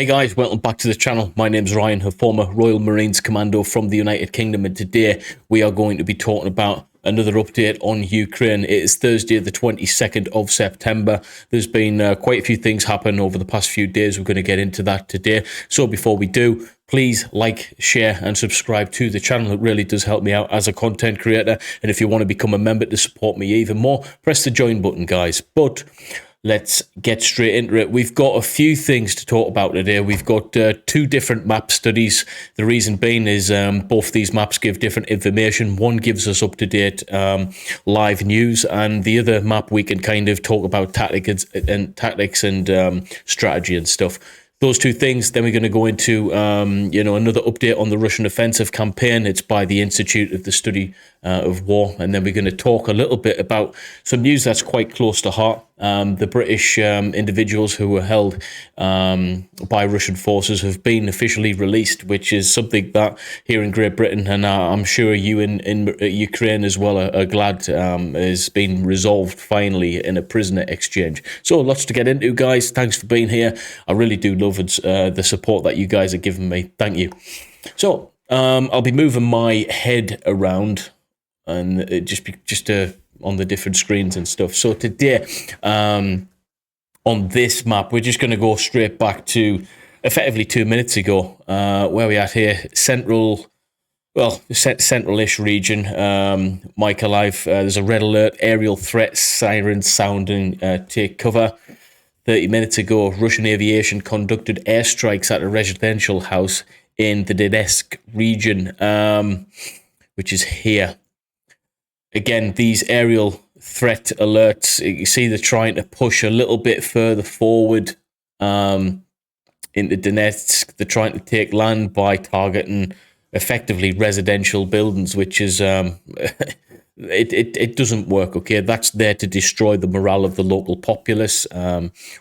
Hey guys, welcome back to the channel. My name's Ryan, a former Royal Marines Commando from the United Kingdom, and today we are going to be talking about another update on Ukraine. It is Thursday, the 22nd of September. There's been quite a few things happen over the past few days. We're going to get into that today. So before we do, please like, share and subscribe to the channel. It really does help me out as a content creator. And if you want to become a member to support me even more, press the join button, guys. But let's get straight into it. We've got a few things to talk about today. We've got two different map studies. The reason being is both these maps give different information. One gives us up-to-date live news, and the other map we can kind of talk about tactics and strategy and stuff. Those two things. Then we're going to go into, another update on the Russian offensive campaign. It's by the Institute of the Study of War. And then we're going to talk a little bit about some news that's quite close to heart. The British individuals who were held by Russian forces have been officially released, which is something that here in Great Britain, and I'm sure you in Ukraine as well, are glad has been resolved finally in a prisoner exchange. So lots to get into, guys. Thanks for being here. I really do love the support that you guys are giving me. Thank you. So I'll be moving my head around and just on the different screens and stuff. So today, on this map, we're just going to go straight back to effectively 2 minutes ago, where we at here, central-ish region, Mykolaiv. There's a red alert, aerial threat, sirens sounding, take cover. 30 minutes ago, Russian aviation conducted airstrikes at a residential house in the Donetsk region, which is here. Again, these aerial threat alerts, you see they're trying to push a little bit further forward into Donetsk. They're trying to take land by targeting effectively residential buildings, which is it doesn't work, okay? That's there to destroy the morale of the local populace.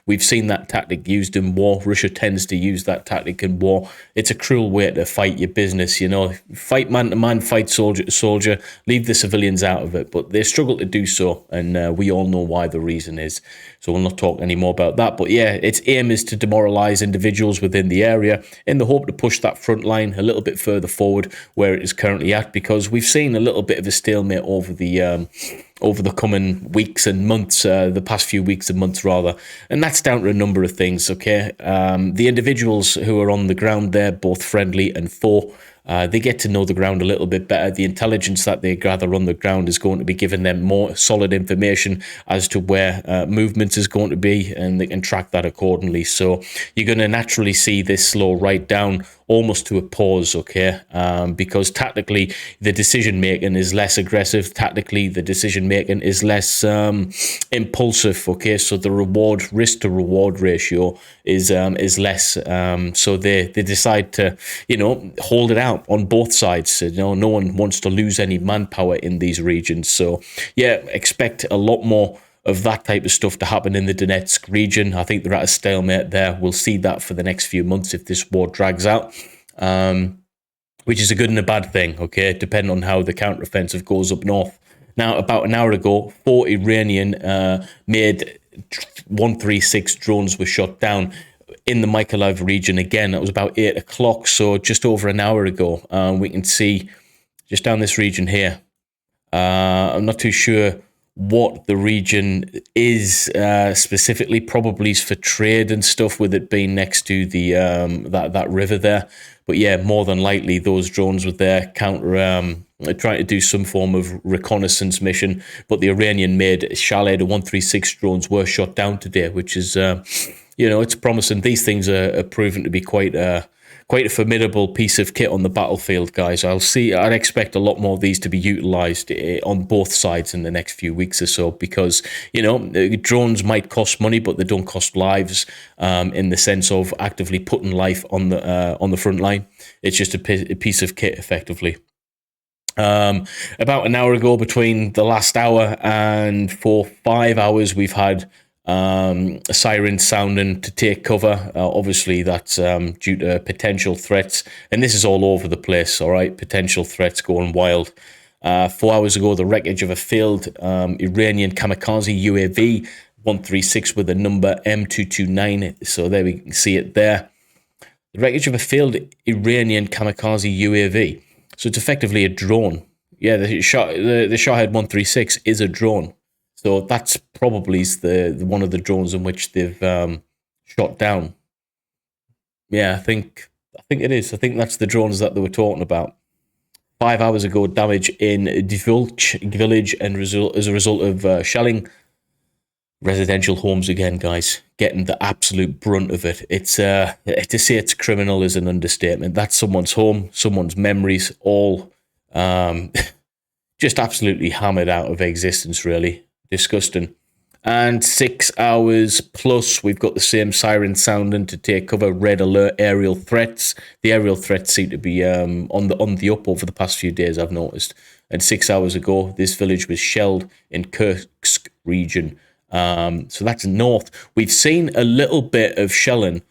We've seen that tactic used in war. Russia tends to use that tactic in war. It's a cruel way to fight your business, you know. Fight man to man, fight soldier to soldier, leave the civilians out of it. But they struggle to do so, and we all know why the reason is. So we'll not talk any more about that. But yeah, its aim is to demoralize individuals within the area in the hope to push that front line a little bit further forward where it is currently at, because we've seen a little bit of a stalemate over the coming weeks and months, the past few weeks and months rather, and that's down to a number of things. Okay, the individuals who are on the ground there, both friendly and foe, they get to know the ground a little bit better. The intelligence that they gather on the ground is going to be giving them more solid information as to where movements is going to be, and they can track that accordingly. So you're going to naturally see this slow right down almost to a pause, okay? Because tactically, the decision-making is less aggressive. Tactically, the decision-making is less impulsive, okay? So the risk-to-reward ratio is less. So they decide to, hold it out on both sides. No one wants to lose any manpower in these regions. So, yeah, expect a lot more of that type of stuff to happen in the Donetsk region. I think they're at a stalemate there. We'll see that for the next few months if this war drags out, which is a good and a bad thing, okay, depending on how the counteroffensive goes up north. Now, about an hour ago, 4 Iranian made 136 drones were shot down in the Mykolaiv region. Again, that was about 8 o'clock, so just over an hour ago. We can see just down this region here. I'm not too sure what the region is specifically. Probably is for trade and stuff, with it being next to the that river there. But yeah, more than likely those drones were there trying to do some form of reconnaissance mission. But the Iranian-made Shahed 136 drones were shot down today, which is it's promising. These things are proven to be quite a formidable piece of kit on the battlefield, guys. I'd expect a lot more of these to be utilized on both sides in the next few weeks or so, because, drones might cost money, but they don't cost lives, in the sense of actively putting life on the front line. It's just a piece of kit, effectively. About an hour ago, between the last hour and for 5 hours, we've had a siren sounding to take cover. Obviously, that's due to potential threats, and this is all over the place. All right, potential threats going wild. 4 hours ago, the wreckage of a failed Iranian kamikaze UAV 136 with the number M229. So there we can see it there. The wreckage of a failed Iranian kamikaze UAV. So it's effectively a drone. Yeah, the Shahed 136 is a drone. So that's probably the one of the drones in which they've shot down. Yeah, I think it is. I think that's the drones that they were talking about. 5 hours ago, damage in Dvulch village and as a result of shelling. Residential homes again, guys, getting the absolute brunt of it. It's to say it's criminal is an understatement. That's someone's home, someone's memories, all just absolutely hammered out of existence. Really disgusting. And 6 hours plus, we've got the same siren sounding to take cover. Red alert, aerial threats. The aerial threats seem to be on the up over the past few days, I've noticed. And 6 hours ago, this village was shelled in Kursk region. So that's north. We've seen a little bit of shelling.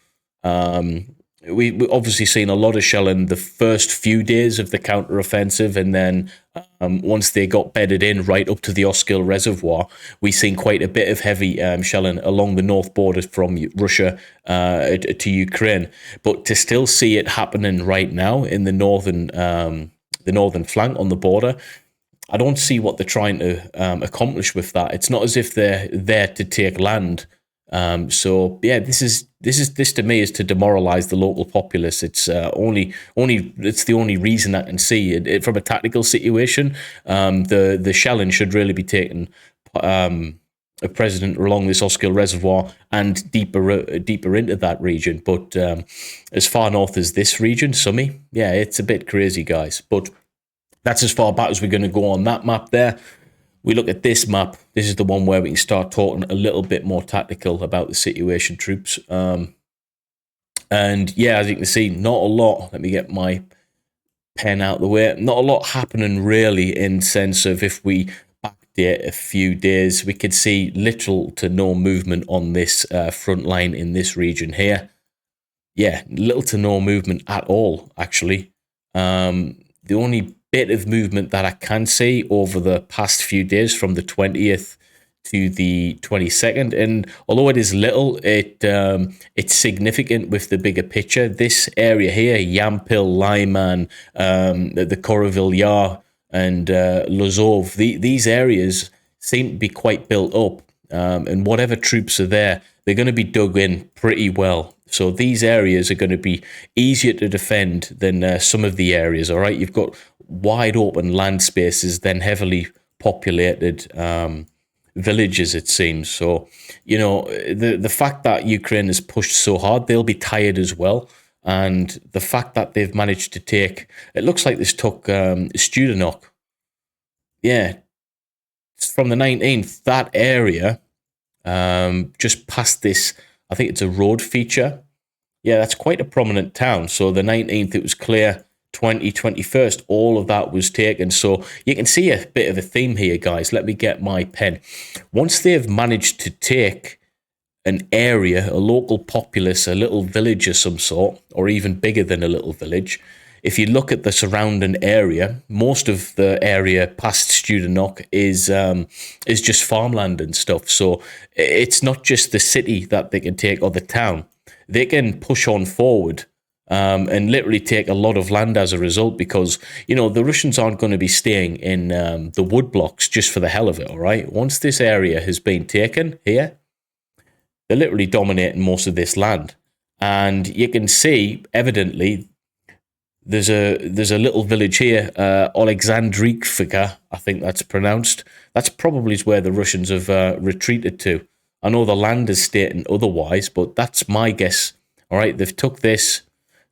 We've obviously seen a lot of shelling the first few days of the counter-offensive, and then once they got bedded in right up to the Oskil Reservoir, we've seen quite a bit of heavy shelling along the north border from Russia to Ukraine. But to still see it happening right now in the northern flank on the border, I don't see what they're trying to accomplish with that. It's not as if they're there to take land. So yeah, this to me is to demoralize the local populace. It's it's the only reason I can see it from a tactical situation. The shelling should really be taken a president along this Oskil Reservoir and deeper into that region. But as far north as this region, Sumy, yeah, it's a bit crazy, guys. But that's as far back as we're going to go on that map there. We look at this map. This is the one where we can start talking a little bit more tactical about the situation, troops. And yeah, as you can see, not a lot. Let me get my pen out of the way. Not a lot happening really in sense of if we backdate a few days, we could see little to no movement on this front line in this region here. Yeah, little to no movement at all, actually. The only bit of movement that I can see over the past few days from the 20th to the 22nd, and although it is little, it's significant with the bigger picture. This area here, Yampil, Lyman, the Korovil Yar, and Lozov, these areas seem to be quite built up, and whatever troops are there, they're going to be dug in pretty well. So these areas are going to be easier to defend than some of the areas, all right? You've got wide open land spaces, then heavily populated villages, it seems. So, you know, the fact that Ukraine has pushed so hard, they'll be tired as well. And the fact that they've managed to take, it looks like this took Studenok. Yeah, from the 19th, that area, just past this, I think it's a road feature. Yeah, that's quite a prominent town. So the 19th, it was clear. 21st, all of that was taken. So you can see a bit of a theme here, guys. Let me get my pen. Once they've managed to take an area, a local populace, a little village of some sort, or even bigger than a little village, if you look at the surrounding area, most of the area past Studenok is just farmland and stuff. So it's not just the city that they can take or the town. They can push on forward and literally take a lot of land as a result, because, you know, the Russians aren't going to be staying in the wood blocks just for the hell of it, all right? Once this area has been taken here, they're literally dominating most of this land. And you can see, evidently, there's a little village here, Alexandrivka, I think that's pronounced. That's probably where the Russians have retreated to. I know the land is stating otherwise, but that's my guess. All right, they've took this,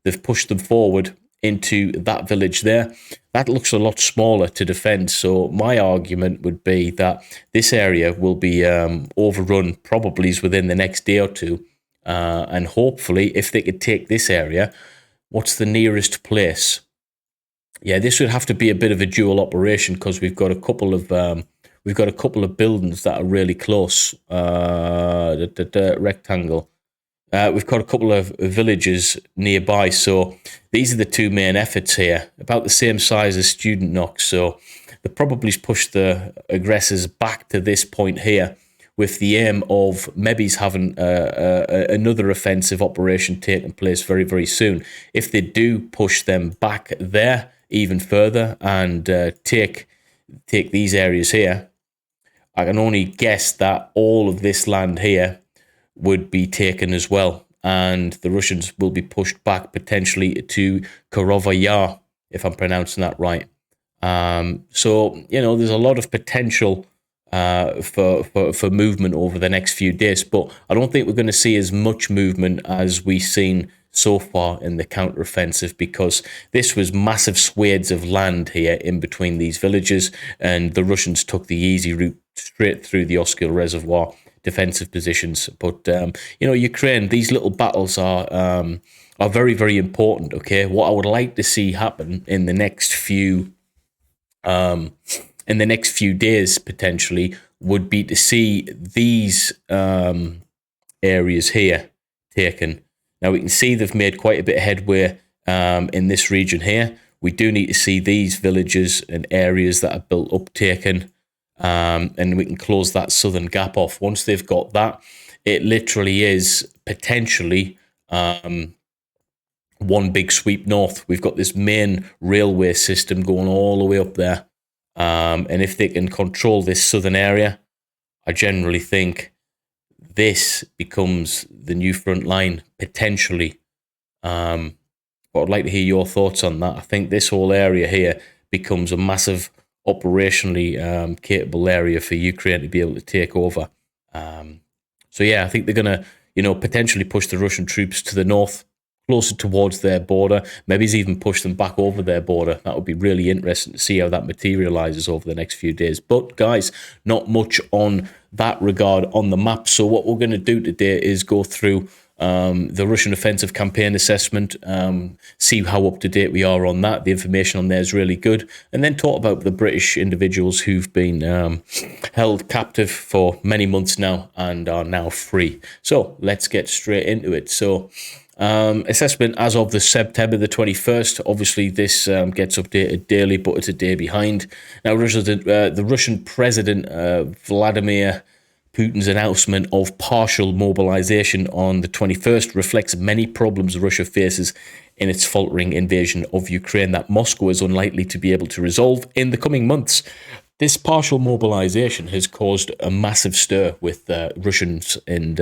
they've pushed them forward into that village there. That looks a lot smaller to defend. So my argument would be that this area will be overrun probably within the next day or two. And hopefully, if they could take this area, what's the nearest place? Yeah, this would have to be a bit of a dual operation, because we've got a couple of buildings that are really close. Rectangle. We've got a couple of villages nearby, so these are the two main efforts here, about the same size as Studenok. So they probably pushed the aggressors back to this point here, with the aim of maybe having another offensive operation taking place very, very soon. If they do push them back there even further and take these areas here, I can only guess that all of this land here would be taken as well, and the Russians will be pushed back potentially to Korovaya, if I'm pronouncing that right. So there's a lot of potential for movement over the next few days, but I don't think we're going to see as much movement as we've seen so far in the counteroffensive, because this was massive swathes of land here in between these villages, and the Russians took the easy route straight through the Oskil Reservoir defensive positions. But Ukraine, these little battles are very, very important. Okay, what I would like to see happen in the next few days potentially would be to see these areas here taken. Now we can see they've made quite a bit of headway in this region here. We do need to see these villages and areas that are built up taken, and we can close that southern gap off. Once they've got that, it literally is potentially one big sweep north. We've got this main railway system going all the way up there, and if they can control this southern area, I generally think this becomes the new front line, potentially. But I'd like to hear your thoughts on that. I think this whole area here becomes a massive operationally capable area for Ukraine to be able to take over. So yeah, I think they're going to, potentially push the Russian troops to the north, closer towards their border, maybe even push them back over their border. That would be really interesting to see how that materializes over the next few days. But guys, not much on that regard on the map. So what we're going to do today is go through the Russian offensive campaign assessment, see how up to date we are on that. The information on there is really good. And then talk about the British individuals who've been held captive for many months now and are now free. So let's get straight into it. So assessment as of the September the 21st. Obviously, this gets updated daily, but it's a day behind. Now, the Russian President Vladimir Putin's announcement of partial mobilization on the 21st reflects many problems Russia faces in its faltering invasion of Ukraine that Moscow is unlikely to be able to resolve in the coming months. This partial mobilization has caused a massive stir with Russians, and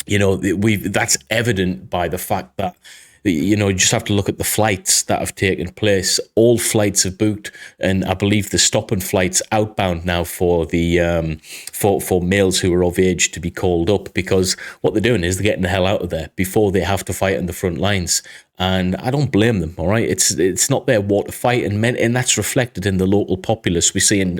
that's evident by the fact that you just have to look at the flights that have taken place. All flights have booked, and I believe the stopping flights outbound now for the for males who are of age to be called up, because what they're doing is they're getting the hell out of there before they have to fight in the front lines. And I don't blame them. All right, it's not their war to fight, and that's reflected in the local populace. We're seeing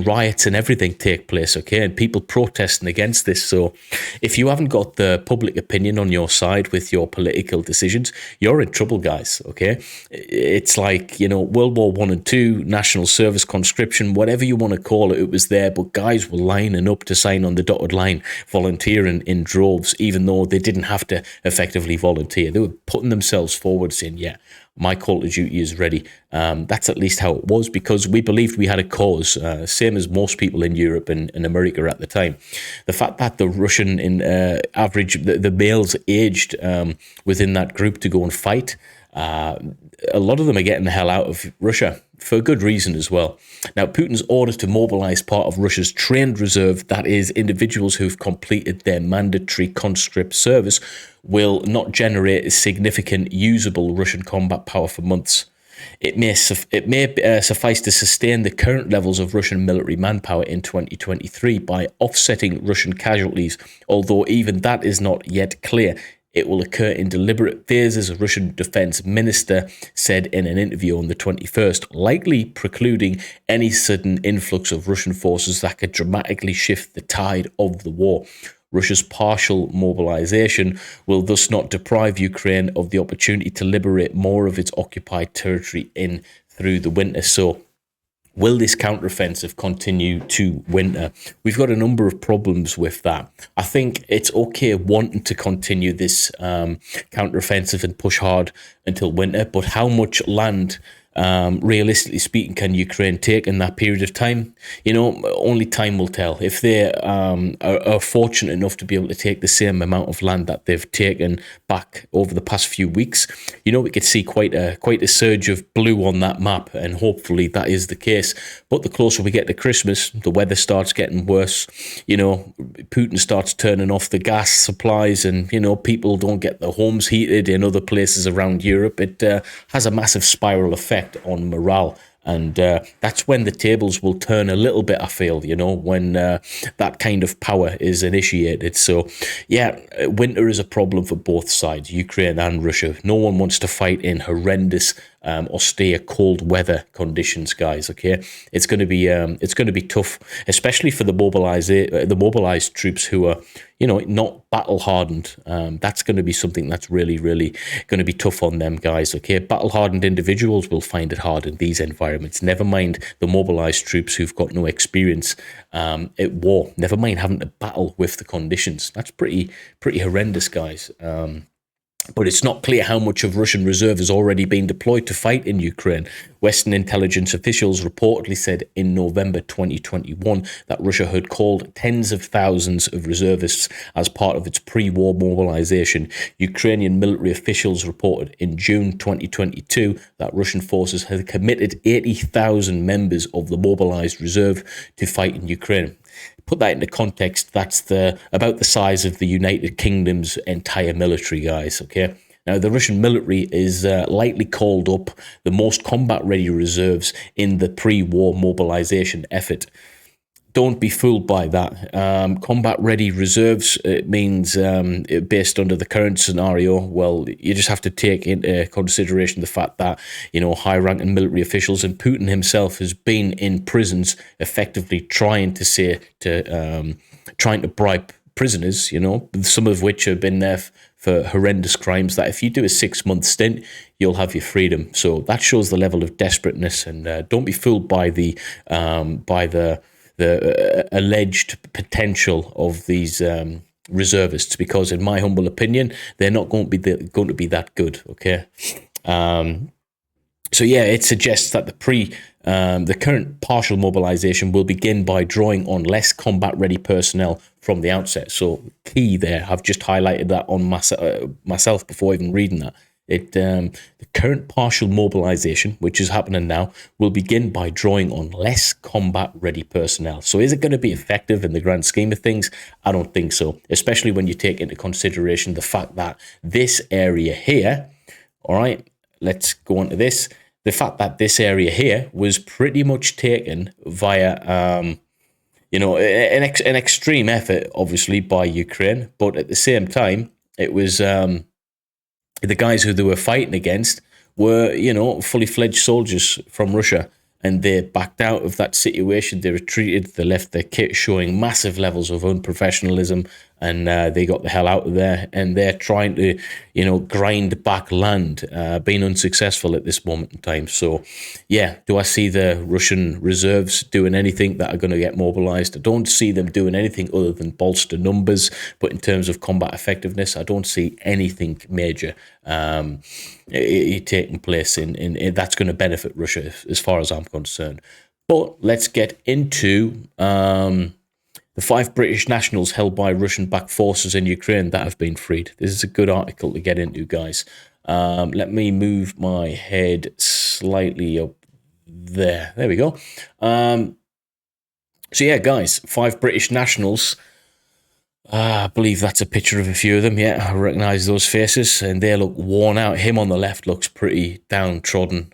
riots and everything take place. Okay, and people protesting against this. So, if you haven't got the public opinion on your side with your political decisions, you're in trouble, guys. Okay, it's like World War I and II, national service conscription, whatever you want to call it. It was there, but guys were lining up to sign on the dotted line, volunteering in droves, even though they didn't have to effectively volunteer. They were putting themselves forward, saying, yeah, my call to duty is ready. That's at least how it was, because we believed we had a cause, same as most people in Europe and America at the time. The fact that the Russian average, the males aged within that group to go and fight, a lot of them are getting the hell out of Russia for good reason as well. Now, Putin's order to mobilize part of Russia's trained reserve, that is, individuals who've completed their mandatory conscript service, will not generate a significant usable Russian combat power for months. It may suffice to sustain the current levels of Russian military manpower in 2023 by offsetting Russian casualties, although even that is not yet clear. It will occur in deliberate phases, a Russian defense minister said in an interview on the 21st, likely precluding any sudden influx of Russian forces that could dramatically shift the tide of the war. Russia's partial mobilization will thus not deprive Ukraine of the opportunity to liberate more of its occupied territory in through the winter. So, will this counteroffensive continue to winter? We've got a number of problems with that. I think it's okay wanting to continue this counteroffensive and push hard until winter, but how much land realistically speaking, can Ukraine take in that period of time? Only time will tell. If they are fortunate enough to be able to take the same amount of land that they've taken back over the past few weeks, we could see quite a surge of blue on that map, and hopefully that is the case. But the closer we get to Christmas, the weather starts getting worse. Putin starts turning off the gas supplies, and people don't get their homes heated in other places around Europe. It has a massive spiral effect on morale. And that's when the tables will turn a little bit, I feel, when that kind of power is initiated. So, yeah, winter is a problem for both sides, Ukraine and Russia. No one wants to fight in horrendous, austere, cold weather conditions, guys. Okay, it's going to be tough, especially for the mobilized troops who are, not battle hardened. That's going to be something that's really, really going to be tough on them, guys. Okay, battle hardened individuals will find it hard in these environments. Never mind the mobilized troops who've got no experience at war. Never mind having to battle with the conditions. That's pretty horrendous, guys. But it's not clear how much of Russian reserve has already been deployed to fight in Ukraine. Western intelligence officials reportedly said in November 2021 that Russia had called tens of thousands of reservists as part of its pre-war mobilization. Ukrainian military officials reported in June 2022 that Russian forces had committed 80,000 members of the mobilized reserve to fight in Ukraine. Put that into context, that's about the size of the United Kingdom's entire military, guys, okay? Now, the Russian military is likely called up the most combat-ready reserves in the pre-war mobilization effort. Don't be fooled by that. Combat-ready reserves, it means based under the current scenario, well, you just have to take into consideration the fact that, high-ranking military officials and Putin himself has been in prisons effectively trying to bribe prisoners, some of which have been there for horrendous crimes, that if you do a 6-month stint, you'll have your freedom. So that shows the level of desperateness, and don't be fooled by the alleged potential of these reservists, because in my humble opinion, they're not going to be that good. Okay, so yeah, it suggests that the current partial mobilization will begin by drawing on less combat-ready personnel from the outset. So key there, I've just highlighted that on myself before even reading that. The current partial mobilization, which is happening now, will begin by drawing on less combat-ready personnel. So is it going to be effective in the grand scheme of things? I don't think so, especially when you take into consideration the fact that this area here, all right, let's go on to this. The fact that this area here was pretty much taken via, an extreme effort, obviously, by Ukraine, but at the same time, it was the guys who they were fighting against were, fully fledged soldiers from Russia, and they backed out of that situation. They retreated, they left their kit showing massive levels of unprofessionalism, and they got the hell out of there. And they're trying to, grind back land, being unsuccessful at this moment in time. So, yeah, do I see the Russian reserves doing anything that are going to get mobilized? I don't see them doing anything other than bolster numbers. But in terms of combat effectiveness, I don't see anything major taking place in that's going to benefit Russia as far as I'm concerned. But let's get into the 5 British nationals held by Russian-backed forces in Ukraine that have been freed. This is a good article to get into, guys. Let me move my head slightly up there. There we go. So yeah, guys, 5 British nationals. I believe that's a picture of a few of them. Yeah, I recognise those faces, and they look worn out. Him on the left looks pretty downtrodden.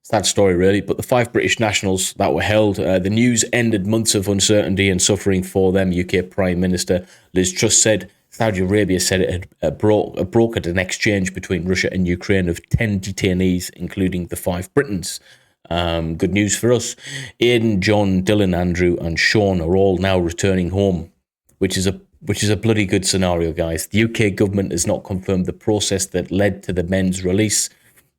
Sad story, really. But the 5 British nationals that were held, the news ended months of uncertainty and suffering for them. UK Prime Minister Liz Truss said Saudi Arabia said it had brokered an exchange between Russia and Ukraine of 10 detainees, including the 5 Britons. Good news for us. Aidan, John, Dylan, Andrew, and Sean are all now returning home, which is a bloody good scenario, guys. The UK government has not confirmed the process that led to the men's release.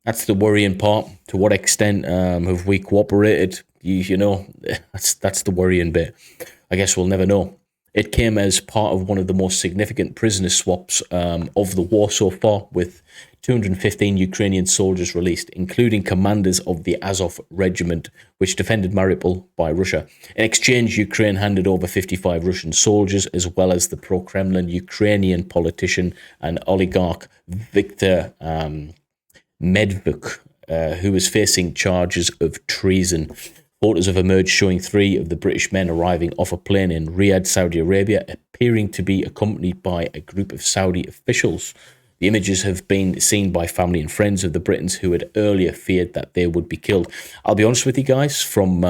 That's the worrying part. To what extent have we cooperated? That's the worrying bit. I guess we'll never know. It came as part of one of the most significant prisoner swaps of the war so far, with 215 Ukrainian soldiers released, including commanders of the Azov regiment, which defended Mariupol by Russia. In exchange, Ukraine handed over 55 Russian soldiers, as well as the pro-Kremlin Ukrainian politician and oligarch Viktor Medvedchuk, who was facing charges of treason. Photos have emerged showing 3 of the British men arriving off a plane in Riyadh, Saudi Arabia, appearing to be accompanied by a group of Saudi officials. The images have been seen by family and friends of the Britons who had earlier feared that they would be killed. I'll be honest with you guys, from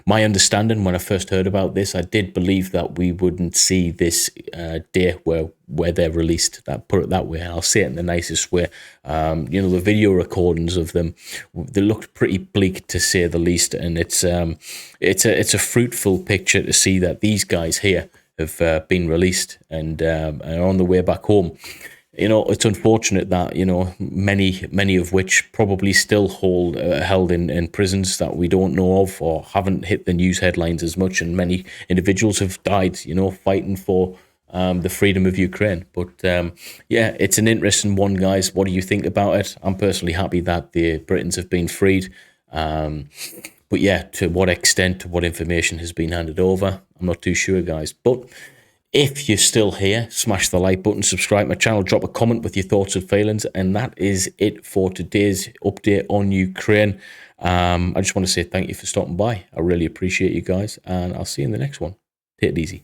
my understanding when I first heard about this, I did believe that we wouldn't see this day where they're released. That, put it that way. I'll say it in the nicest way. The video recordings of them, they looked pretty bleak to say the least, and it's a fruitful picture to see that these guys here have been released and are on the way back home. It's unfortunate that, many of which probably still held in prisons that we don't know of or haven't hit the news headlines as much. And many individuals have died, fighting for the freedom of Ukraine. But it's an interesting one, guys. What do you think about it? I'm personally happy that the Britons have been freed. But yeah, to what extent, what information has been handed over, I'm not too sure, guys. But if you're still here, smash the like button, subscribe to my channel, drop a comment with your thoughts and feelings. And that is it for today's update on Ukraine. I just want to say thank you for stopping by. I really appreciate you guys. And I'll see you in the next one. Take it easy.